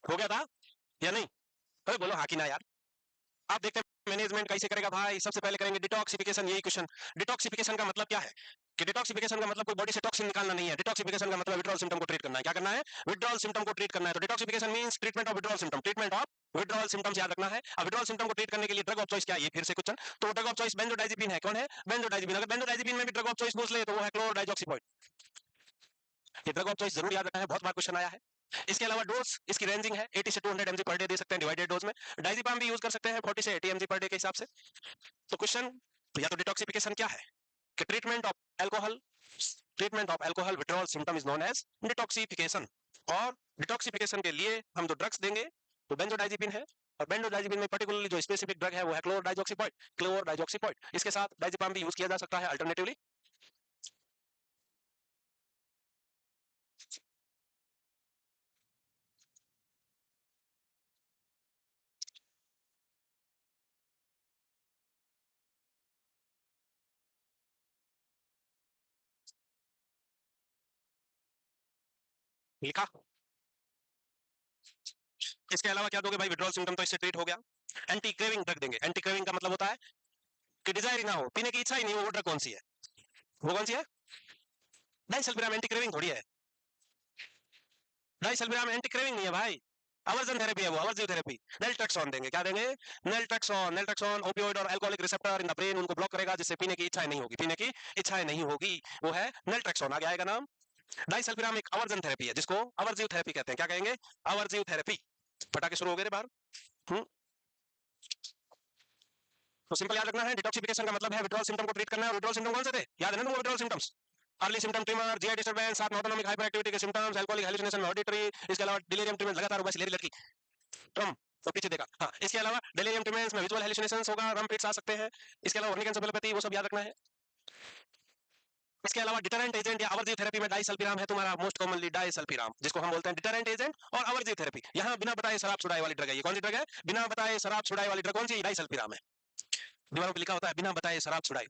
हो गया था या नहीं? अरे बोलो हाँ कि ना यार। आप देखते हैं मैनेजमेंट कैसे करेगा भाई, सबसे पहले करेंगे डिटॉक्सिफिकेशन, यही क्वेश्चन। डिटॉक्सिफिकेशन का मतलब क्या है? कि डिटॉक्सिफिकेशन का मतलब कोई बॉडी से टॉक्सिन निकालना नहीं है। डिटॉक्सिफिकेशन का मतलब विड्रॉल सिम्टम को ट्रीट करना है। क्या करना है? विड्रॉल सिम्टम को ट्रीट करना है। तो detoxification means treatment of withdrawal symptom, treatment of withdrawal symptoms याद रखना है। अब विड्रॉल सिम्टम को ट्रीट करने के लिए ड्रग ऑफ चॉइस क्या है, ये फिर से क्वेश्चन। तो ड्रग ऑफ चॉइस बेंजोडाइजिपिन है। कौन है? बेंजोडाइजिपिन। अगर बेंजोडाइजिपिन में भी ड्रग ऑफ चॉइस पूछ ले तो वो है क्लोरडाइजॉक्सिपॉइड। ये ड्रग ऑफ चॉइस जरूर याद रखना है, बहुत बार क्वेश्चन आया है। इसके अलावा डोज इसकी रेंजिंग है 80 से 200 mg पर डे दे सकते हैं डिवाइडेड डोज में। डाइजिपाम भी यूज कर सकते हैं 40 से 80 mg पर डे के हिसाब से। तो क्वेश्चन या तो डिटॉक्सिफिकेशन क्या है कि treatment of alcohol withdrawal symptom is known as detoxification. और डिटॉक्सिफिकेशन के लिए हम जो ड्रग्स देंगे तो बेंजोडाइजिपिन है। और बेंजोडाइजिपिन में पर्टिकुलरली जो स्पेसिफिक ड्रग है वो है क्लोरडाइजॉक्सिपॉइड। इसके साथ डाइजिपाम भी यूज किया जा सकता है अल्टरनेटिवली। लिखा। इसके अलावा क्या दोगे भाई? विड्रॉल सिम्टम तो इससे ट्रीट हो गया। एंटी क्रेविंग ड्रग देंगे। एंटी क्रेविंग का मतलब होता है कि डिजायर ही ना हो, पीने की इच्छा ही नहीं हो। वो ड्रग कौन सी है? वो कौन सी है? डाइसल्फिराम एंटी क्रेविंग थोड़ी है। डाइसल्फिराम एंटी क्रेविंग नहीं है भाई, अवर्जन थेरेपी है वो, अवर्जिव थेरेपी। नेल्ट्रेक्सोन देंगे। क्या देंगे? नेल्ट्रेक्सोन ओपियोइड और alcoholic receptor in the brain उनको ब्लॉक करेगा, जिससे पीने की इच्छा नहीं होगी, पीने की इच्छा नहीं होगी। वो है नेल्ट्रेक्सोन, आगे आएगा नाम। डाइसल्फिराम एक अवर्जन थेरेपी है जिसको अवर्जिव थेरेपी कहते हैं। क्या कहेंगे? अवर्जिव थेरेपी। पटाखे शुरू हो गए रे बाहर। हम्म। तो सिंपल याद रखना है, डिटॉक्सिफिकेशन का मतलब है विड्रॉल सिम्टम को ट्रीट करना है। और विड्रॉल सिम्टम कौन से थे? याद है ना तुमको withdrawal symptoms? Early symptom trimmer, GI disturbance, साथ में ऑटोनॉमिक हाइपर एक्टिविटी के सिम्टम्स, अल्कोहलिक हैलुसिनेशन, ऑडिटरी। इसके अलावा डिलीरियम ट्रिमर, लगातार बस लेरी लड़की ट्रम तो पीछे देखा। हाँ, इसके अलावा डिलीरियम ट्रिमेंस में विजुअल हेलुसिनेशंस होगा, रम फिट्स आ सकते हैं। इसके अलावा वर्निक एन्सेफेलोपैथी, वो सब याद रखना है। इसके अलावा डिटरेंट एजेंट या अवर्जिव थेरेपी में डाइसल्फिराम है तुम्हारा मोस्ट कॉमनली, डाइसल्फिराम जिसको हम बोलते हैं डिटरेंट एजेंट और अवर्जिव थेरेपी। यहाँ बिना बताए शराब छुड़ाए वाली ड्रग है। ये कौन सी ड्रग है? बिना बताए शराब छुड़ाए वाली ड्रग कौन सी? डाइसल्फिराम है। दीवारों पे लिखा होता है बिना बताए शराब छुड़ाई।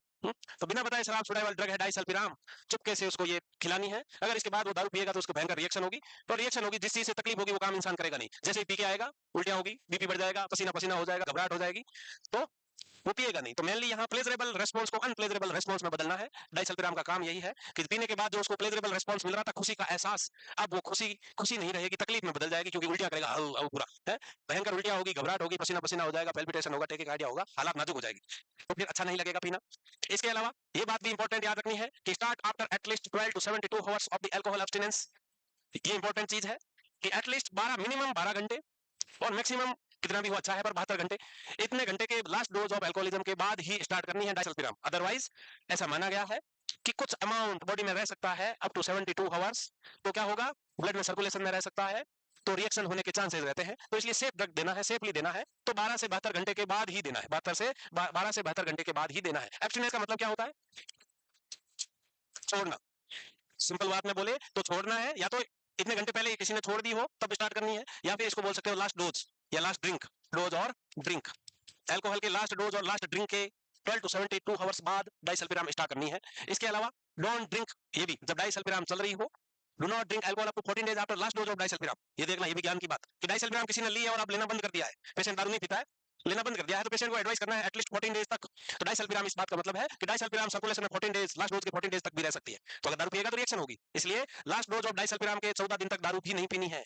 तो बिना बताए शराब छुड़ाई वाली ड्रग है डाइसल्फिराम। चुपके से उसको ये खिलानी है। अगर इसके बाद वो दारू पिएगा तो उसको भयंकर रिएक्शन होगी। तो रिएक्शन होगी, जिस चीज से तकलीफ होगी वो काम इंसान करेगा नहीं। जैसे ही पी के आएगा उल्टियां होगी, बीपी बढ़ जाएगा, पसीना पसीना हो जाएगा, घबराहट हो जाएगी। तो वो पिएगा नहीं। तो मेनली यहाँ प्लेजरेबल रेस्पॉन्स को अनप्लेजरेबल रेस्पॉन्स में बदलना है। डाइसल्फिराम का काम यही है कि पीने के बाद जो उसको प्लेजरेबल रेस्पॉन्स मिल रहा था, खुशी का एहसास, अब वो खुशी खुशी नहीं रहेगी, तकलीफ में बदल जाएगी, क्योंकि उल्टियां करेगा पूरा है। भयंकर उल्टियां होगी, घबराहट होगी, पसीना पसीना हो जाएगा, पेल्पिटेशन होगा, टेकिकार्डिया होगा, हालात नाजुक हो जाएगी। तो फिर अच्छा नहीं लगेगा पीना। इसके अलावा ये बात भी इंपॉर्टेंट याद रखनी है कि start after at least 12 to 72 hours of the alcohol abstinence. ये इंपॉर्टेंट चीज है कि एटलीस्ट 12, मिनिमम 12 घंटे और मैक्सिमम कितना भी हो अच्छा है, पर 72 घंटे, इतने घंटे के लास्ट डोज ऑफ अल्कोहलिज्म के बाद ही स्टार्ट करनी है डाइसल्फिराम। अदरवाइज ऐसा माना गया है कि कुछ अमाउंट बॉडी में रह सकता है अप टू 72 आवर्स। तो क्या होगा? ब्लड में सर्कुलेशन में रह सकता है, तो रिएक्शन होने के चांसेस रहते हैं। तो इसलिए सेफ ड्रग देना है, सेफली देना है, तो 12 से 72 घंटे के बाद ही देना है। 12 से 72 घंटे के बाद ही देना है। एब्सटिनेंस का मतलब क्या होता है? छोड़ना। सिंपल बात में बोले तो छोड़ना है, या तो इतने घंटे पहले किसी ने छोड़ दी हो तब स्टार्ट करनी है, या फिर इसको बोल सकते हो लास्ट डोज या लास्ट ड्रिंक। डोज और ड्रिंक, अल्कोहल के लास्ट डोज और लास्ट ड्रिंक के 12 to 72 आवर्स बाद डाइसल्फिराम स्टार्ट करनी है। इसके अलावा डोंट ड्रिंक, ये भी जब डाइसल्फिराम चल रही हो, do not drink alcohol up to 14 days after last dose of disulfiram. ये देखना, ये भी ज्ञान की बात कि डाइसल्फिराम किसी ने ली है और आप लेना बंद कर दिया है, पेशेंट दारू नहीं पीता है, लेना बंद कर दिया है, तो पेशेंट को एडवाइस करना है एटलीस्ट 14 डेज तक। तो डाइसल्फिराम इस बात का मतलब है कि डाइसल्फिराम सर्कुलेशन में 14 डेज, लास्ट डोज के 14 डेज तक भी रह सकती है। तो अगर दारू पिएगा तो रिएक्शन होगी, इसलिए लास्ट डोज ऑफ डाइसल्फिराम के 14 दिन तक दारू भी नहीं पीनी है।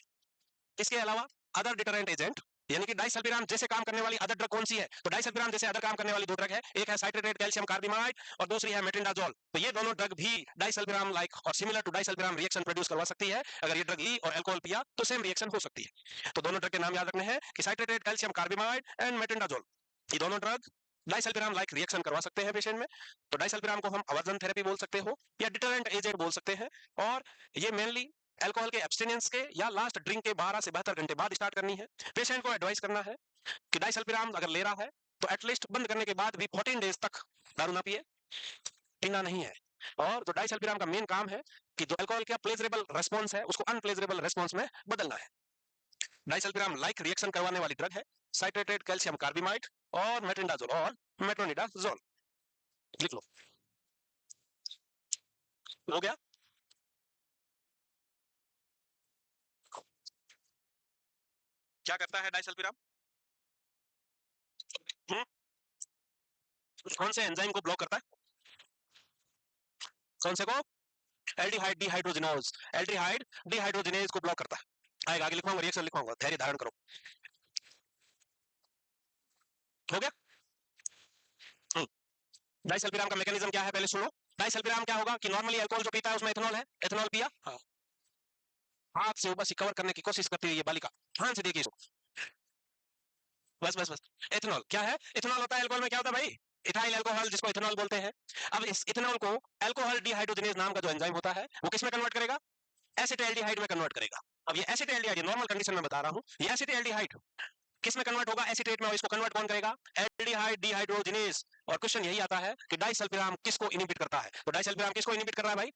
इसके अलावा अदर डिटरेंट एजेंट, यानी कि डाइसल्फिराम जैसे काम करने वाली अदर ड्रग कौन सी है? तो डाइसल्फिराम जैसे अदर काम करने वाली दो ड्रग है, एक है साइट्रेटेड कैल्शियम कार्बिमाइड और दूसरी है मेट्रिंडाजोल। तो ये दोनों ड्रग भी डाइसल्फिराम लाइक और similar to disulfiram reaction produce करवा सकती है। अगर ये ड्रग ली और अल्कोहल पिया तो सेम रिएक्शन हो सकती है। तो दोनों ड्रग के नाम याद रखने हैं कि साइट्रेटेड कैल्शियम कार्बिमाइड एंड मेट्रिंडाजोल। ये दोनों ड्रग डाइसल्फिराम लाइक रिएक्शन करवा सकते हैं पेशेंट में। तो डाइसल्फिराम को हम अवर्जन थेरेपी बोल सकते हो या डिटरेंट एजेंट बोल सकते हैं। और ये मेनली अल्कोहल के एब्सटिनेंस के या लास्ट ड्रिंक के 12 से 72 घंटे बाद स्टार्ट करनी है। पेशेंट को एडवाइस करना है कि डाइसल्फिराम अगर ले रहा है तो एटलीस्ट बंद करने के बाद भी 14 डेज तक दारू ना पिए, पीना नहीं है। और जो डाइसल्फिराम का मेन काम है कि जो अल्कोहल का प्लेजरेबल रेस्पॉन्स है उसको अनप्लेजरेबल रेस्पॉन्स में बदलना है। डाइसल्फिराम लाइक रिएक्शन करवाने वाली ड्रग है साइट्रेटेड कैल्शियम कार्बिमाइड और मेट्रिंडाजोल और मेट्रोनिडाजोल। लिख लो। हो गया। क्या करता है डाइसल्फिराम? कौन से एंजाइम को ब्लॉक करता है? कौन से को? एल्डिहाइड डिहाइड्रोजिनोज, एल्डिहाइड डिहाइड्रोजिनेज को ब्लॉक करता है। आएगा, आगे लिखवाऊंगा, रिएक्शन लिखवाऊंगा, धैर्य धारण करो। हो गया। डाइसल्फिराम का मैकेनिज्म क्या है, पहले सुनो। डाइसल्फिराम क्या होगा कि नॉर्मली अल्कोहल जो पीता है उसमें इथेनॉल है, इथेनॉल पिया, हाँ, हाथ से वो बस कवर करने की कोशिश करती है ये बालिका, ध्यान से देखिए इसको, बस बस बस। इथेनॉल क्या है? इथेनॉल होता है अल्कोहल में, क्या होता है भाई? इथाइल अल्कोहल, जिसको इथेनॉल बोलते हैं। अब इस इथेनॉल को अल्कोहल डिहाइड्रोजिनेज नाम का जो एंजाइम होता है वो किस में कन्वर्ट करेगा? एसिटाल्डिहाइड में कन्वर्ट करेगा। अब ये एसिटाल्डिहाइड नॉर्मल कंडीशन में बता रहा हूँ, ये एसिटाल्डिहाइड किस में कन्वर्ट होगा? एसीटेट में। और इसको कन्वर्ट कौन करेगा? Aldehyde dehydrogenase. और क्वेश्चन यही आता है कि डाइसल्फिराम किसको इनिबिट करता है? तो डाइसल्फिराम किसको इनिबिट कर रहा है भाई?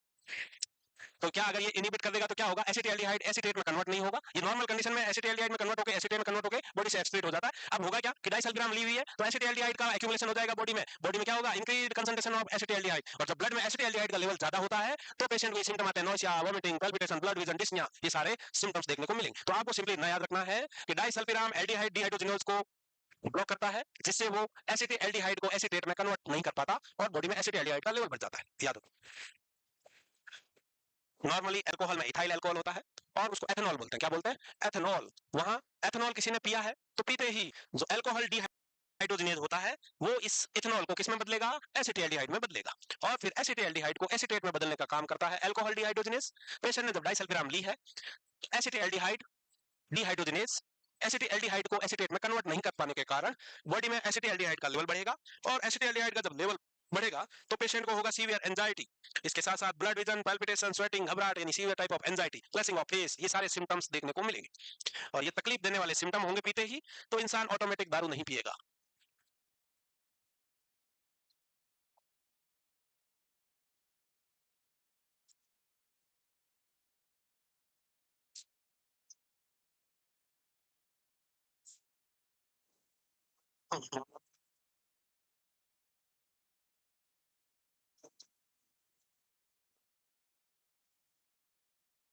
तो क्या अगर ये इनिबिट कर देगा तो क्या होगा? एसिटाल्डिहाइड एसीटेट में कन्वर्ट नहीं होगा, ये नॉर्मल कंडीशन में एसिटाल्डिहाइड में कन्वर्ट होकर एसीटेट में कन्वर्ट होकर बॉडी से एक्सक्रीट हो जाता है। अब होगा क्या कि डाइसल्फिराम ली हुई है तो एसिटाल्डिहाइड का एक्यूमुलेशन हो जाएगा बॉडी में। बॉडी में क्या होगा? Increase concentration of acetaldehyde. और जब ब्लड में एसिटाल्डिहाइड का लेवल ज्यादा होता है तो पेशेंट को सिम्टम आते हैं, nausea, vomiting, palpitation, blurred vision, dyspnoea, ये सारे सिम्टम्स देखने को मिलेंगे। तो आपको सिंपली इतना याद रखना है कि डाइसल्फिराम एल्डिहाइड डिहाइड्रोजिनेज को ब्लॉक करता है, जिससे वो एसिटाल्डिहाइड को एसीटेट में कन्वर्ट नहीं कर पाता और बॉडी में एसिटाल्डिहाइड का लेवल बढ़ जाता है। याद रखो, नॉर्मली अल्कोहल में इथाइल अल्कोहल होता है और उसको एथेनॉल बोलते हैं। क्या बोलते हैं? एथेनॉल। वहां एथेनॉल किसी ने पिया है तो पीते ही जो अल्कोहल डिहाइड्रोजिनेज होता है वो इस इथेनॉल को किस में बदलेगा? एसिटाल्डिहाइड में बदलेगा। और फिर एसिटाल्डिहाइड को एसीटेट में बदलने का काम करता है अल्कोहल डिहाइड्रोजिनेज। पेशेंट ने जब डाइसल्फिराम ली है, एसिटाल्डिहाइड डिहाइड्रोजिनेज एसिटाल्डिहाइड को एसीटेट में कन्वर्ट नहीं कर पाने के कारण बॉडी में एसिटाल्डिहाइड का लेवल बढ़ेगा। और एसिटाल्डिहाइड का जब लेवल बढ़ेगा तो पेशेंट को होगा सीवियर एंजाइटी। इसके साथ साथ ब्लड विजन, पैल्पिटेशन, स्वेटिंग, घबराहट, यानी severe type of anxiety, flashing of face, ये सारे सिम्टम्स देखने को मिलेंगे। और ये तकलीफ देने वाले सिम्टम होंगे पीते ही, तो इंसान ऑटोमेटिक दारू नहीं पिएगा।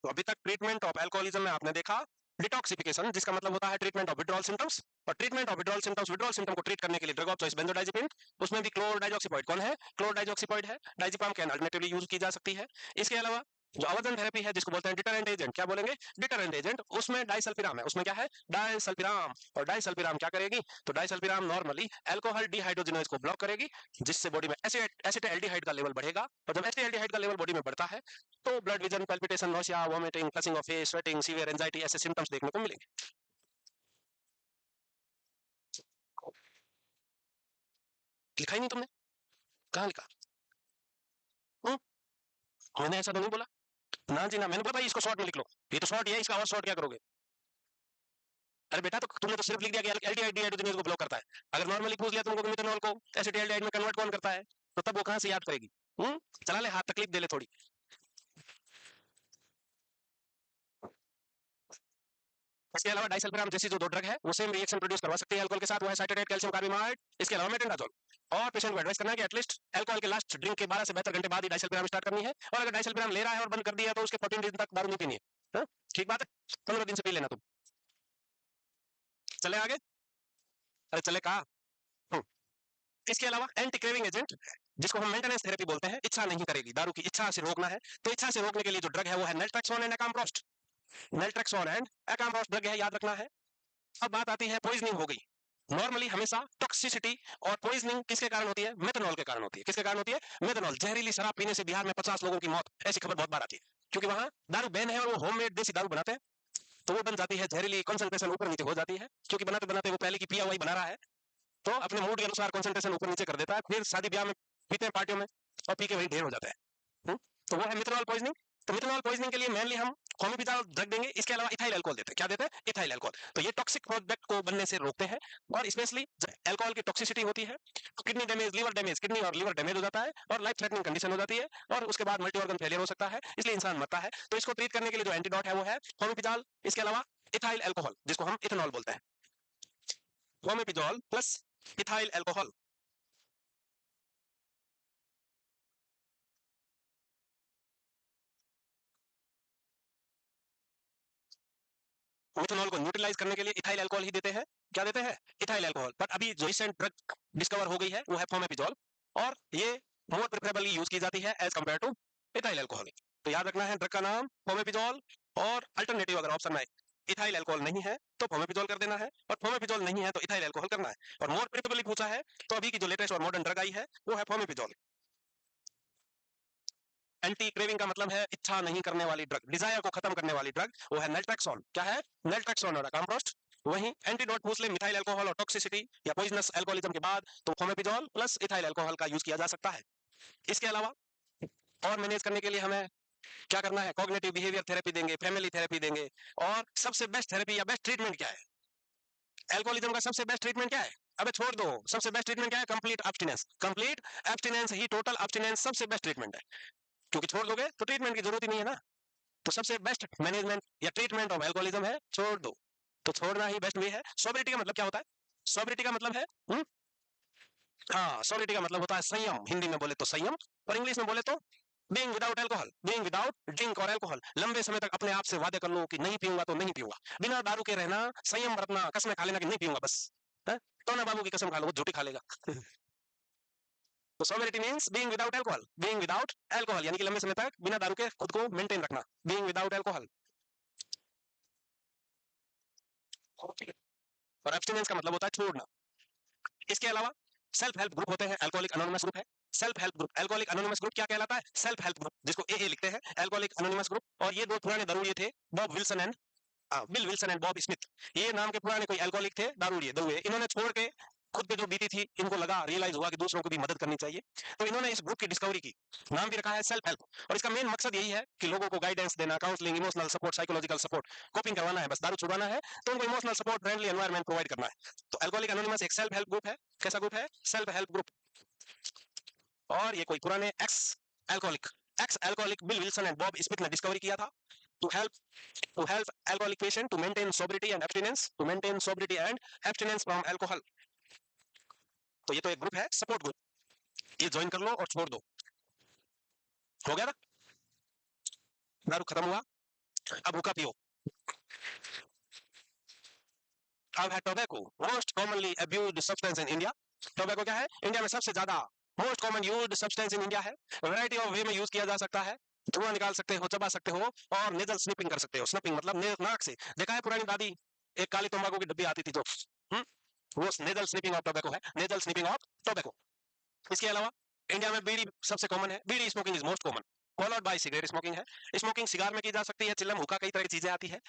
तो अभी तक ट्रीटमेंट ऑफ अल्कोहलिज्म में आपने देखा डिटॉक्सिफिकेशन, जिसका मतलब होता है ट्रीटमेंट ऑफ विड्रॉल सिम्टम्स। और treatment of withdrawal symptoms, withdrawal symptom को ट्रीट करने के लिए ड्रग ऑफ चॉइस बेंजोडाइजेपिन, उसमें भी क्लोरडाइजॉक्सिपॉइड कौन है? क्लोरडाइजॉक्सिपॉइड है। डाइजिपाम कैन अल्टरनेटिवली यूज की जा सकती है। इसके अलावा जो अवर्जन थेरेपी है, जिसको बोलते हैं डिटरेंट एजेंट, क्या बोलेंगे? डिटरेंट एजेंट, उसमें डाइसल्फिराम है। उसमें क्या है? डाइसल्फिराम। और डाइसल्फिराम क्या करेगी? तो डाइसल्फिराम नॉर्मली अल्कोहल डिहाइड्रोजिनेज को ब्लॉक करेगी, जिससे बॉडी में एसिटाल्डिहाइड का लेवल बढ़ेगा। और जब एसिटाल्डिहाइड का लेवल बॉडी में बढ़ता है तो blood vision, palpitation, nausea, vomiting, flushing of face, sweating, severe anxiety, ऐसे सिम्टम्स देखने को मिलेंगे। लिखा ही नहीं तुमने? कहाँ लिखा? हम्म? मैंने ऐसा तो नहीं बोला ना जी ना। मैंने बोला भाई इसको शॉर्ट में लिख लो, ये तो शॉर्ट ही है, इसका और शॉर्ट क्या करोगे? अरे बेटा, तो तुमने तो सिर्फ लिख दिया कि एल्डिहाइड डिहाइड्रोजिनेज को ब्लॉक करता है। अगर नॉर्मली पूछ लिया तुमको कि मेथनॉल को एसिटाल्डिहाइड में कन्वर्ट कौन करता है, तो तब वो कहां से याद करेगी? चला ले हाथ, तकलीफ दे ले थोड़ी। इसके अलावा डाइसल्फिराम जैसी जो दो ड्रग है वो सेम रिएक्शन प्रोड्यूस करवा सकती है अल्कोहल के साथ, वो है साइट्रेट कैल्शियम कार्बामेट। इसके अलावा मेटेंडाजोल। और पेशेंट को एडवाइस करना है कि एटलीस्ट अल्कोहल के लास्ट ड्रिंक के 12 से 72 घंटे बाद ही डाइसल्फिराम स्टार्ट करनी है। और अगर डाइसल्फिराम ले रहा है और बंद कर दिया है तो उसके 14 दिन तक दारू नहीं पीनी है। हाँ? ठीक बात है, 15 दिन से पी लेना तुम। चले आगे? अरे चले कहा। इसके अलावा एंटी क्रेविंग एजेंट, जिसको हम मेंटेनेंस थेरेपी बोलते हैं, इच्छा नहीं करेगी, दारू की इच्छा से रोकना है, तो इच्छा से रोकने के लिए जो ड्रग है वो है नेल्ट्रेक्सोन एंड एकाम्प्रोस्ट। नेल्ट्रेक्सोन एंड एकाम्प्रोस्ट ड्रग है, याद रखना है। अब बात आती है पॉइजनिंग हो गई। नॉर्मली हमेशा टॉक्सिसिटी और पॉइजनिंग किसके कारण होती है? मेथनॉल के कारण होती है। किसके कारण होती है? मेथनॉल। जहरीली शराब पीने से बिहार में 50 लोगों की मौत, ऐसी खबर बहुत बार आती है, क्योंकि वहां दारू बैन है और वो होममेड देसी दारू बनाते हैं। तो वो बन जाती है जहरीली, कंसंट्रेशन ऊपर नीचे हो जाती है, क्योंकि बनाते बनाते वो पहले की पिया हुआ ही बना रहा है, तो अपने मूड के अनुसार कंसंट्रेशन ऊपर नीचे कर देता है। फिर शादी ब्याह में पीते हैं, पार्टियों में, और पी के वही ढेर हो जाता है। तो वो है मिथेनॉल पॉइजनिंग। तो मिथेनॉल पॉइजनिंग के लिए मेनली हम कॉमिपिजाल ड्रग देंगे। इसके अलावा इथाइल अल्कोहल देते हैं। क्या देते हैं? Ethyl alcohol. तो ये टॉक्सिक प्रोडक्ट को बनने से रोकते हैं। और स्पेशली अल्कोहल की टॉक्सिसिटी होती है तो kidney damage, liver damage, kidney और लिवर डैमेज हो जाता है और लाइफ थ्रेटनिंग कंडीशन हो जाती है। और उसके बाद मल्टी ऑर्गन फेलियर हो सकता है, इसलिए इंसान मरता है। तो इसको ट्रीट करने के लिए जो एंटीडोट है वो है कॉमिपिजाल। इसके अलावा इथाइल अल्कोहल, जिसको हम इथेनॉल बोलते हैं, कॉमिपिजोल प्लस इथाइल अल्कोहल। मिथेनॉल को न्यूट्रलाइज करने के लिए इथाइल अल्कोहल ही देते हैं। क्या देते हैं? Ethyl alcohol. बट अभी जो रिसेंट ड्रग डिस्कवर हो गई है वो है फोमेपिजोल, और ये मोर प्रेफरेबली यूज की जाती है as compare to ethyl alcohol. तो याद रखना है ड्रग का नाम फोमेपिजोल, और अल्टरनेटिव अगर ऑप्शन में इथाइल अल्कोहल नहीं है तो फोमेपिजोल कर देना है, और फोमेपिजोल नहीं है तो इथाइल अल्कोहल करना है। और मोर प्रेफरेबली पूछा है तो अभी की जो लेटेस्ट और मॉडर्न ड्रग आई है वो है फोमेपिजोल। एंटी क्रेविंग का मतलब है इच्छा नहीं करने वाली ड्रग, डिजायर को खत्म करने वाली ड्रग, वो है नेल्ट्रेक्सोन। क्या है? नेल्ट्रेक्सोन और अकाम्प्रोस्ट। वहीं एंटीडोट पूछ ले मिथाइल अल्कोहल और टॉक्सिसिटी या पॉइजनस अल्कोहलिज्म के बाद, तो फोमेपिजोल प्लस इथाइल अल्कोहल का यूज किया जा सकता है। इसके अलावा और मैनेज करने के लिए हमें क्या करना है? कॉग्निटिव बिहेवियर थेरेपी देंगे, फैमिली थेरेपी देंगे। और सबसे बेस्ट थेरेपी या बेस्ट ट्रीटमेंट क्या है? एल्कोहलिज्म का सबसे बेस्ट ट्रीटमेंट क्या है? अबे छोड़ दो, सबसे बेस्ट ट्रीटमेंट क्या है? Complete abstinence. कंप्लीट एब्स्टिनेंस ही, टोटल एब्स्टिनेंस सबसे बेस्ट ट्रीटमेंट है, क्योंकि छोड़ दोगे तो ट्रीटमेंट की जरूरत ही नहीं है ना। तो सबसे बेस्ट मैनेजमेंट या ट्रीटमेंट ऑफ एल्कोहलिज्म है छोड़ दो। तो छोड़ना ही बेस्ट वे है। सोबरिटी का मतलब क्या होता है? सोबरिटी का मतलब है हाँ, सोबरिटी का मतलब होता है संयम। हिंदी में बोले तो संयम, और इंग्लिश में बोले तो being without alcohol, being without drink और अल्कोहल। लंबे समय तक अपने आप से वादे कर लो कि नहीं पीऊंगा तो नहीं पीऊंगा, बिना दारू के रहना, संयम बरतना, कसमें खा लेना कि नहीं पीऊंगा बस। है? तो ना बाबू की कसम खा लो, वो झूठी खा लेगा। तो sobriety means being without alcohol, being without alcohol यानी कि लंबे समय तक बिना दारू के खुद को मेंटेन रखना, बीइंग विदाउट अल्कोहल। और एब्स्टिनेंस का मतलब होता है छोड़ना। इसके अलावा सेल्फ हेल्प ग्रुप होते हैं, अल्कोहलिक एनोनिमस ग्रुप है। Self help group, alcoholic anonymous group क्या कहलाता है? सेल्फ हेल्प ग्रुप, जिसको एए लिखते हैं, अल्कोहलिक एनोनिमस ग्रुप। और ये दो पुराने दारूडिये थे, Bob Wilson and bill Wilson and Bob Smith. ये नाम के पुराने कोई अल्कोहलिक थे, दारूडिये दारूए। इन्होंने छोड़ के खुद पे जो बीती थी, इनको लगा, रियलाइज हुआ कि दूसरों को भी मदद करनी चाहिए, तो इन्होंने इस ग्रुप की डिस्कवरी की। नाम भी रखा है सेल्फ हेल्प। और इसका मेन मकसद यही है कि लोगों को गाइडेंस देना, counselling, emotional support, psychological support, coping करवाना है। बस दारू छुड़वाना है तो उनको emotional support, friendly environment provide करना है। तो अल्कोहलिक एनोनिमस एक सेल्फ हेल्प ग्रुप है। कैसा ग्रुप है? Self help group. और ये कोई पुराने ex alcoholic Bill Wilson and Bob Smith ने डिस्कवरी किया था, to help alcoholic patient to maintain sobriety and abstinence, to maintain sobriety and abstinence from alcohol। तो ये तो एक ग्रुप है, सपोर्ट ग्रुप। ये ज्वाइन कर लो और छोड़ दो। हो गया ना? दारू खत्म हुआ, अब हुक्का पियो। अब है tobacco, most commonly abused substance in India. Tobacco क्या है? इंडिया में सबसे ज्यादा most common used substance in India है। वैरायटी ऑफ वे में यूज किया जा सकता है। धुआं निकाल सकते हो, चबा सकते हो, और नेजल स्निपिंग कर सकते हो। स्निपिंग मतलब नाक से। देखा है पुरानी दादी, एक काली तंबाकू की डब्बी आती थी जो, हम्म, वो नेजल स्निपिंग ऑफ टोबैको है, नेजल स्निपिंग ऑफ टोबैको। इसके अलावा इंडिया में बीड़ी सबसे कॉमन है, bidi smoking is most common, followed by cigarette smoking है। स्मोकिंग सिगार में की जा सकती है, चिलम, हुक्का, कई तरह की चीजें आती है।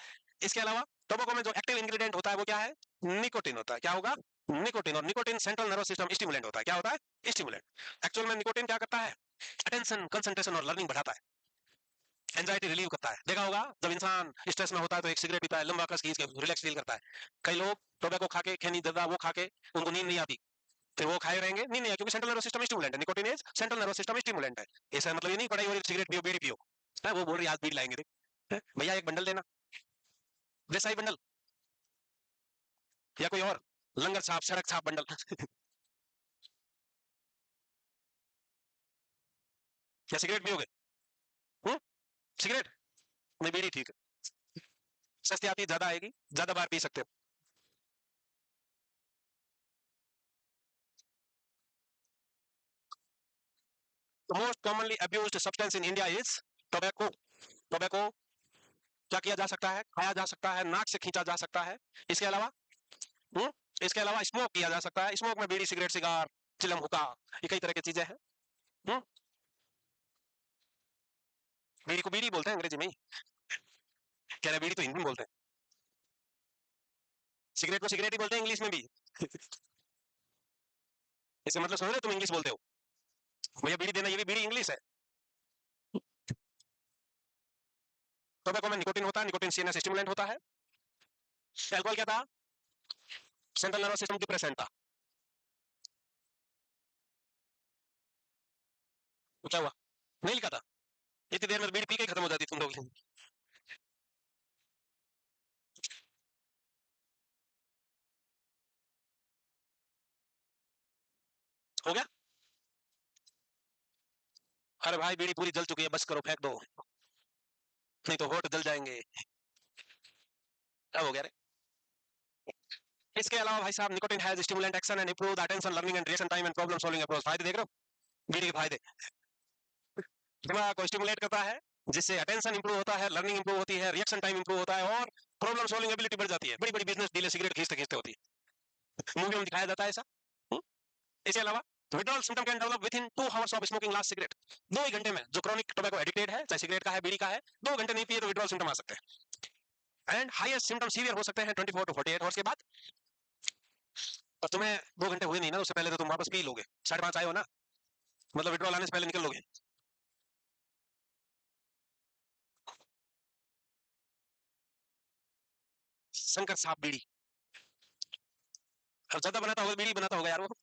इसके अलावा टोबैको में जो एक्टिव इंग्रेडिएंट होता है वो क्या है? निकोटिन होता है। क्या होगा? निकोटिन। और nicotine central nervous system stimulant होता है। क्या होता है? स्टिमुलेंट। एक्चुअल में निकोटिन क्या करता है? अटेंशन, कंसंट्रेशन और लर्निंग बढ़ाता है, एंजाइटी रिलीव करता है। देखा होगा जब इंसान स्ट्रेस में होता है तो एक सिगरेट पीता है, लंबा कस खींच के रिलैक्स फील करता है। कई लोग टोबैको खा के, खैनी दर्रा वो खा के उनको नींद नहीं आती, फिर वो खाए रहेंगे, नींद नहीं आती, क्योंकि सेंट्रल नर्वस सिस्टम स्टिमुलेंट है। Nicotine is central nervous system stimulant है। ऐसा मतलब ये नहीं पढ़ाई हो रही सिगरेट पियो, बीड़ी पियो। है, वो बोल रही आज बीड़ी लाएंगे, देख भैया एक बंडल देना, देसाई बंडल या कोई और लंगर छाप, सड़क छाप बंडल। या सिगरेट पियोगे? हम्म? सिगरेट नहीं, बीड़ी ठीक है, सस्ती आती है, ज्यादा आएगी, ज्यादा बार पी सकते हो। Most commonly abused substance in India is tobacco. Tobacco क्या किया जा सकता है? खाया जा सकता है, नाक से खींचा जा सकता है। इसके अलावा हम्म इसके अलावा स्मोक किया जा सकता है। स्मोक में बीड़ी, सिगरेट, सिगार, चिलम, हुक्का, ये कई तरह की चीजें हैं। हम्म बीड़ी को बीड़ी बोलते हैं अंग्रेजी में ही, कह रहे बीड़ी तो हिंदी में बोलते हैं। सिगरेट को सिगरेट ही बोलते हैं इंग्लिश में भी। इससे मतलब समझ रहे हो, तुम इंग्लिश बोलते हो, भैया बीड़ी देना, ये भी बीड़ी इंग्लिश है। टोबैको में निकोटिन होता है, निकोटिन सीएनएस स्टिमुलेंट होता है। अल्कोहल क्या था? सेंट्रल नर्वस सिस्टम डिप्रेसेंट था। तो क्या हुआ? नहीं लिखा था? इतनी देर में बीड़ी पी के खत्म हो जाती तुम लोग। हो गया? अरे भाई बीड़ी पूरी जल चुकी है, बस करो, फेंक दो, नहीं तो होठ जल जाएंगे। अब हो गया रे। इसके अलावा भाई साहब nicotine has stimulant action and improve the attention learning and reaction time and problem solving approach. फायदे देख रहे हो बीड़ी के फायदे? दिमाग को स्टिमुलेट करता है जिससे अटेंशन इंप्रूव होता है, लर्निंग इंप्रूव होती है, रिएक्शन टाइम इंप्रूव होता है और प्रॉब्लम सॉल्विंग एबिलिटी बढ़ जाती है। बड़ी बड़ी बिजनेस डीलें सिगरेट खींचते खींचते होती है, मूवी में दिखाया जाता है ऐसा। हम्म? इसके अलावा withdrawal symptom can develop with in 2 hours of smoking last cigarette. 2 ही घंटे में जो क्रॉनिक टोबैको एडिक्टेड है, चाहे सिगरेट का है बीड़ी का है, 2 घंटे नहीं पिए तो विड्रॉल सिम्टम आ सकते हैं। एंड हाईएस्ट सिम्टम सीवियर हो सकते हैं 24 to 48 आवर्स के बाद। और तुम्हें 2 घंटे हुए नहीं ना, उससे पहले तो तुम वापस पी लोगे। 5:30 आए हो ना, मतलब विड्रॉल आने से पहले निकल लोगे। शंकर साहब बीड़ी, अब ज्यादा बनाता होगा बीड़ी बनाता होगा यार वो।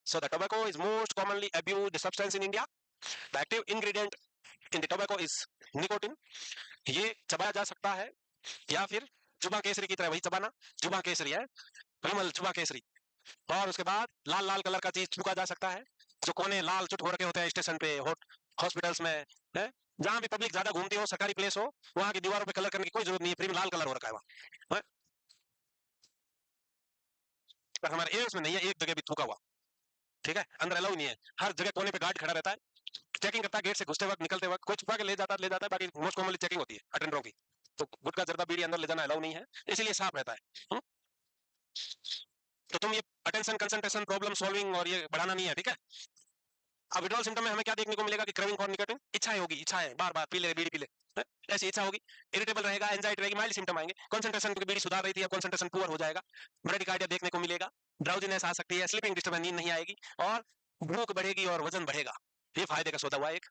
So the tobacco is most commonly abused substance in India. The active ingredient in the tobacco is nicotine. ये चबाया जा सकता है या फिर जुबा केसरी की तरह वही चबाना, जुबा केसरी है, विमल जुबा केसरी। और उसके बाद लाल लाल कलर का चीज फूका जा सकता है, जो कोने लाल चुट हो रखे होते हैं स्टेशन पे, हॉस्पिटल्स में, है जहां भी पब्लिक ज्यादा घूमती हो, सरकारी प्लेस हो, वहां की दीवारों पे कलर करने की कोई जरूरत नहीं है, फ्री में लाल कलर हो रखा है वहां। पर हमारे एयर्स में नहीं है एक जगह भी थूका हुआ, ठीक है, अंदर अलाउ नहीं है। हर जगह कोने पे गार्ड खड़ा रहता है, चेकिंग करता है गेट से घुसते वक्त निकलते वक्त, कोई छुपा के ले जाता है, बाकी मोस्ट कॉमनली चेकिंग होती है अटेंडरों की। तो गुटखा जर्दा बीड़ी अंदर ले जाना अलाउ नहीं है, इसीलिए साफ रहता है। तो तुम ये अटेंशन कंसंट्रेशन प्रॉब्लम सॉल्विंग और ये बढ़ाना नहीं है, ठीक है। अब विड्रॉल सिम्टम में हमें क्या देखने को मिलेगा कि क्रेविंग फॉर निकोटिन, इच्छाएं होगी, इच्छाएं बार बार पी ले बीड़ी पी ले, ऐसी इच्छा होगी। इरिटेबल रहेगा, एंजाइटी रहेगी, माइल्ड सिम्टम आएंगे। कंसंट्रेशन, क्योंकि बीड़ी सुधार रही थी, अब कंसंट्रेशन पुअर हो जाएगा। ब्रेडिकार्डिया देखने को मिलेगा, ड्राउजीनेस आ सकती है, स्लीपिंग डिस्टर्बेंस, नींद नहीं आएगी, और भूख बढ़ेगी और वजन बढ़ेगा। ये फायदे का सौदा हुआ एक।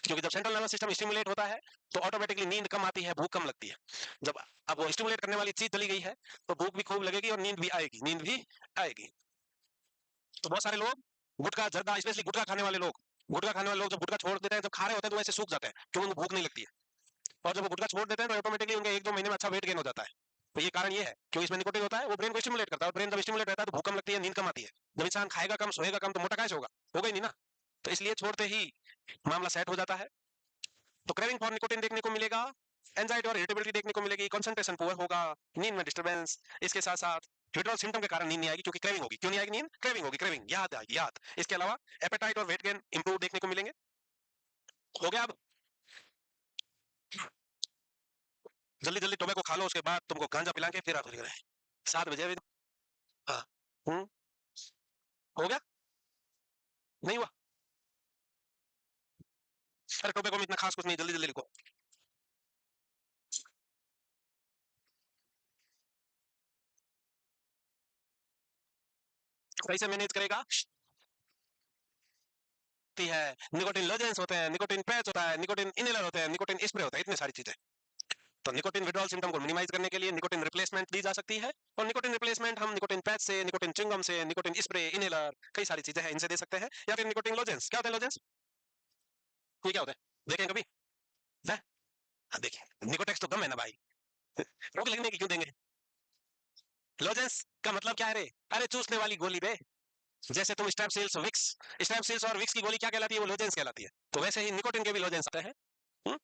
क्योंकि जब सेंट्रल नर्वस सिस्टम स्टिमुलेट होता है तो ऑटोमेटिकली नींद कम आती है, भूख कम लगती है। जब अब वो स्टिमुलेट करने वाली चीज चली गई है तो भूख भी खूब लगेगी और नींद भी आएगी, नींद भी आएगी। तो बहुत सारे लोग गुटखा जर्दा, स्पेशली गुटखा खाने वाले लोग, जब गुटखा छोड़ देते हैं, जब खा रहे होते हैं तो वैसे सूख जाते हैं क्योंकि उनको भूख नहीं लगती है। और जब वो गुटखा छोड़ देते हैं तो ऑटोमेटिकली उनके 1-2 महीने में अच्छा वेट गेन हो जाता है। तो ये कारण ये है, क्योंकि इसमें निकोटिन होता है, वो ब्रेन को स्टिमुलेट करता है, और ब्रेन जब स्टिमुलेट रहता है तो भूख कम लगती है, नींद कम आती है। जब इंसान खाएगा कम, सोएगा कम, तो मोटा कैसे होगा? होगा ही नहीं ना। तो इसलिए छोड़ते ही मामला सेट हो जाता है। तो क्रेविंग फॉर निकोटिन देखने को मिलेगा, एंजाइटी और इरिटेबिलिटी देखने को मिलेगी, कंसंट्रेशन पुअर होगा, नींद में डिस्टर्बेंस। इसके साथ साथ विड्रॉल सिम्टम के कारण नींद नहीं आएगी, क्योंकि क्रेविंग होगी। क्यों नहीं आएगी नींद? क्रेविंग होगी, क्रेविंग, याद आएगी, याद। इसके अलावा एपेटाइट और वेट गेन इंप्रूव देखने को मिलेंगे। हो गया अब? जल्दी जल्दी टोबैको खा लो, उसके बाद तुमको गांजा पिला के फिर आप रहे 7 बजे अभी। हाँ। हम्म। हो गया? नहीं हुआ? अरे टोबैको में इतना खास कुछ नहीं, जल्दी जल्दी लिखो। कैसे मैनेज करेगा? है, निकोटिन लोजेंस होते हैं, निकोटिन पैच होता है, निकोटिन इनहेलर होते हैं, निकोटिन स्प्रे होता है, इतनी सारी चीजें। तो निकोटिन विड्रॉल सिम्टम को मिनिमाइज करने के लिए निकोटिन रिप्लेसमेंट दी जा सकती है। और निकोटिन रिप्लेसमेंट हम निकोटिन पैच से, निकोटिन च्युइंगम से, निकोटिन स्प्रे, इनहेलर, कई सारी चीजें हैं, इनसे दे सकते हैं। या फिर निकोटिन लोजेंस। क्या होता है लोजेंस? ये क्या होता है देखें कभी? है? हाँ देखें, निकोटेक्स तो गम है ना भाई, रोक लगने की क्यों देंगे? लोजेंस का मतलब क्या है रे? अरे चूसने वाली गोली बे। जैसे तुम स्ट्रेप्सिल्स, विक्स, स्ट्रेप्सिल्स और विक्स की गोली क्या कहलाती है? वो लोजेंस कहलाती है। तो वैसे ही निकोटिन के भी लोजेंस आते हैं। हम्म?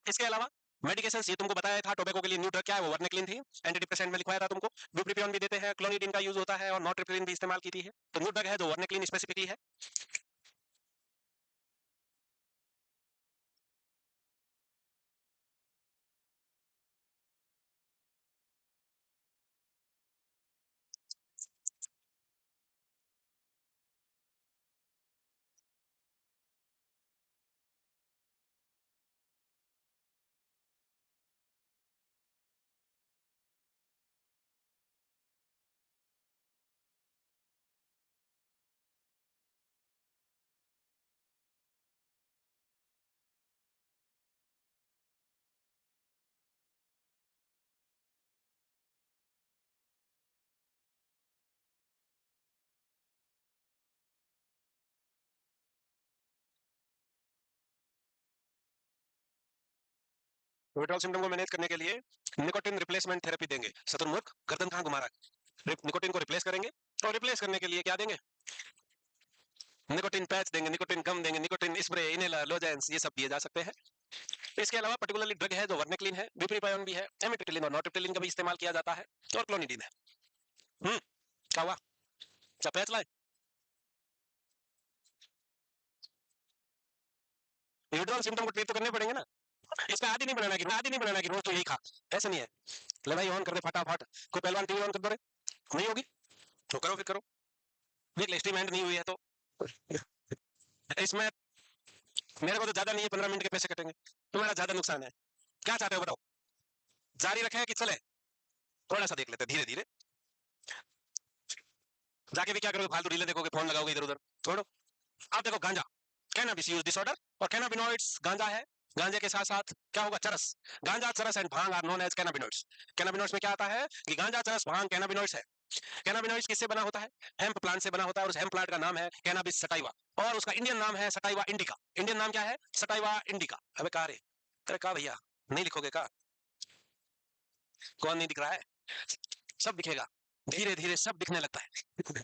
इसके अलावा मेडिकेशन ये तुमको बताया था, टोबैको के लिए न्यू ड्रग क्या है? वो वर्निक्लिन थी, एंटी डिप्रेसेंट में लिखवाया था तुमको। ब्यूप्रिपियन भी देते हैं, क्लोनिडीन का यूज होता है, और नॉट्रिप्रिन भी इस्तेमाल की थी है। तो न्यू ड्रग है जो वर्निक्लिन स्पेसिफिकली है। विड्रॉल सिम्टम को मैनेज करने के लिए निकोटिन रिप्लेसमेंट थेरेपी देंगे। शत्रुमुख गर्दन कहाँ घुमा रहा है, निकोटिन को रिप्लेस करेंगे और रिप्लेस करने के लिए क्या देंगे, निकोटिन पैच देंगे, निकोटिन गम देंगे, निकोटिन स्प्रे, इनहेलर, लोजेंस, ये सब दिए जा सकते हैं। इसके अलावा पर्टिकुलरली ड्रग है जो वर्निक्लिन है, बिप्रीपायोन भी है, एमिट्रिप्टिलिन और नॉर्टिप्टिलिन का भी इस्तेमाल किया जाता है और क्लोनिडीन है। क्या हुआ, क्या पैच लाए? विड्रॉल सिम्टम को ट्रीट तो करने पड़ेंगे ना, इसका आदि नहीं बनाना कि आदि नहीं बनाना कि रोज तो यही खा, ऐसा नहीं है। लड़ाई ऑन कर दे फटाफट, कोई पहलवान टीवी ऑन कर दो रे, नहीं होगी तो करो, फिर करो, देख ले स्ट्रीम एंड नहीं हुई है तो इसमें मेरे को तो ज्यादा नहीं है, 15 मिनट के पैसे कटेंगे, तुम्हारा ज्यादा नुकसान है। क्या चाहते हो बताओ, जारी रखें कि चले? थोड़ा सा देख लेते धीरे धीरे, जाके भी क्या करोगे, फालतू रीले देखोगे, फोन लगाओगे इधर उधर, छोड़ो। अब देखो गांजा, कैनाबिस यूज डिसऑर्डर और कैनाबिनॉइड्स, गांजा है, गांजे के साथ साथ क्या होगा, चरस। Ganja, charas and bhang are known as cannabinoids. Cannabinoids में क्या आता है कि गांजा, चरस, भांग कैनाबिनॉइड्स है। कैनाबिनॉइड्स किससे बना होता है, हेम्प प्लांट से बना होता है और उस हेम्प प्लांट का नाम है कैनाबिस सटाइवा और उसका इंडियन नाम है सटाइवा इंडिका। इंडियन नाम क्या है, सटाइवा इंडिका। अबे कहा रे, अरे कहा भैया, नहीं लिखोगे का? कौन नहीं दिख रहा है, सब दिखेगा, धीरे धीरे सब दिखने लगता है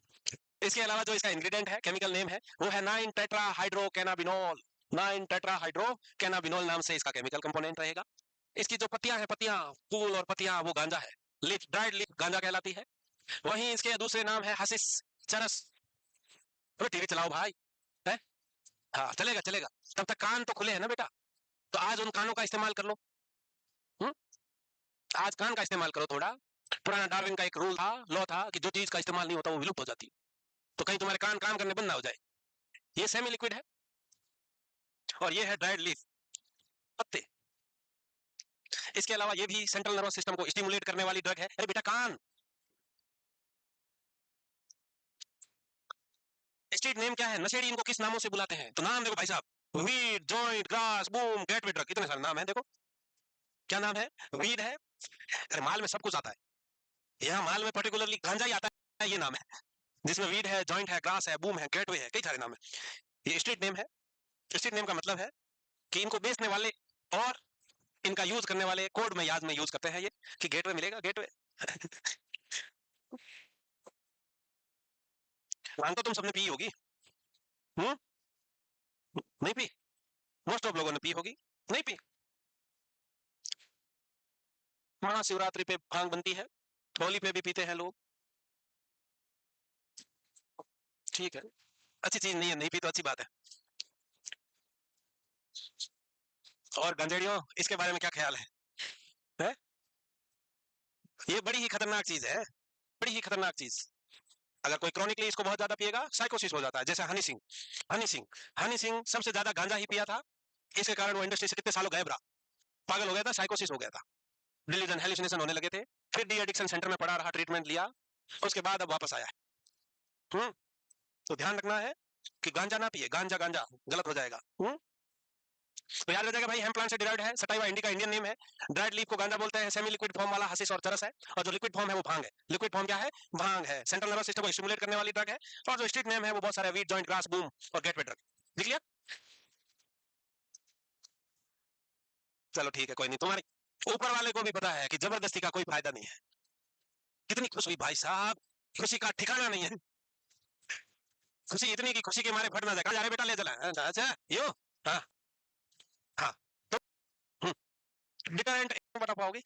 इसके अलावा जो इसका इंग्रेडिएंट है, केमिकल नेम है, वो है 9 टेट्रा हाइड्रो कैनाबिनोल। 9 टेट्रा हाइड्रो कैनाबिनोल नाम से इसका केमिकल कंपोनेंट रहेगा। इसकी जो पत्तियां हैं, पत्तियां, फूल और पत्तियां, वो गांजा है, लीफ, ड्राइड लीफ गांजा कहलाती है। वहीं इसके दूसरे नाम है हसिस, चरस। तो टीवी चलाओ भाई, है? हाँ चलेगा चलेगा, तब तक कान तो खुले हैं ना बेटा, तो आज उन कानों का इस्तेमाल कर लो। हुँ? आज कान का इस्तेमाल करो थोड़ा। पुराना डार्विन का एक रूल था, लॉ था कि जो चीज का इस्तेमाल नहीं होता वो विलुप्त हो जाती, तो कहीं तुम्हारे कान काम करने बंद ना हो जाए। ये सेमी लिक्विड है और ये है ड्राइड लीफ, पत्ते। इसके अलावा ये भी सेंट्रल नर्वस सिस्टम को स्टिमुलेट करने वाली ड्रग है। अरे बेटा कान, स्ट्रीट नेम क्या है, नशेड़ी इनको किस नामों से बुलाते हैं, तो नाम देखो भाई साहब, weed, joint, grass, boom, gateway drug, इतने सारे नाम है। देखो क्या नाम है, वीड है, अरे माल में सब कुछ आता है, यहाँ माल में पर्टिकुलरली गांजा ही आता है, ये नाम है, जिसमें वीड है, जॉइंट है, ग्रास है, बूम है, गेटवे है, कई सारे नाम है। ये स्ट्रीट नेम है। स्ट्रीट नेम का मतलब है कि इनको बेचने वाले और इनका यूज करने वाले कोड में याद में यूज करते हैं ये, कि गेटवे मिलेगा, गेटवे भांग तो तुम सबने पी होगी, हम्म, नहीं पी? मोस्ट ऑफ लोगों ने पी होगी, नहीं पी? महाशिवरात्रि पे भांग बनती है, होली पे भी पीते हैं लोग, ठीक है, अच्छी चीज नहीं है, नहीं पी तो अच्छी बात है। और गंजेड़ियों, इसके बारे में क्या ख्याल है? ये बड़ी ही खतरनाक चीज है, बड़ी ही खतरनाक चीज। अगर कोई क्रॉनिकली इसको बहुत ज्यादा पिएगा, साइकोसिस हो जाता है, जैसे हनी सिंह। हनी सिंह, हनी सिंह सबसे ज्यादा गांजा ही पिया था, इसके कारण वो इंडस्ट्री से कितने सालों गायब रहा, पागल हो गया था, साइकोसिस हो गया था, डिलीजन, हेलुसिनेशन होने लगे थे, फिर डी एडिक्शन सेंटर में पड़ा रहा, ट्रीटमेंट लिया, उसके बाद अब वापस आया। हम्म, तो ध्यान रखना है कि गांजा ना पिए, गांजा गांजा गलत हो जाएगा। तो याद रखिएगा भाई, हेम्प प्लांट से डिराइव्ड है, सटाइवा इंडिका इंडियन नेम है, ड्राइड लीफ को गांजा बोलते हैं, सेमी लिक्विड फॉर्म वाला हसीस और चरस है, और जो लिक्विड फॉर्म है वो भांग है। लिक्विड फॉर्म क्या है, भांग है, सेंट्रल नर्वस सिस्टम को स्टिमुलेट करने वाली ड्रग है, और जो स्ट्रीट नेम है वो बहुत सारे वीट, जॉइंट, ग्रास, बूम और गेटवे ड्रग। लिख लिया? चलो ठीक है, कोई नहीं, तुम्हारे ऊपर वाले को भी पता है कि जबरदस्ती का कोई फायदा नहीं है। कितनी खुश हुई भाई साहब, खुशी का ठिकाना नहीं है, खुशी इतनी की खुशी के मारे फट ना जाए, कहा जा रहे बेटा, ले चला, अच्छा यो, हाँ हाँ, तो डिटरेंट बता पाओगे,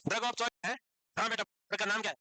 ड्रग ऑफ चॉइस है, हाँ बेटा, ड्रग का नाम क्या है?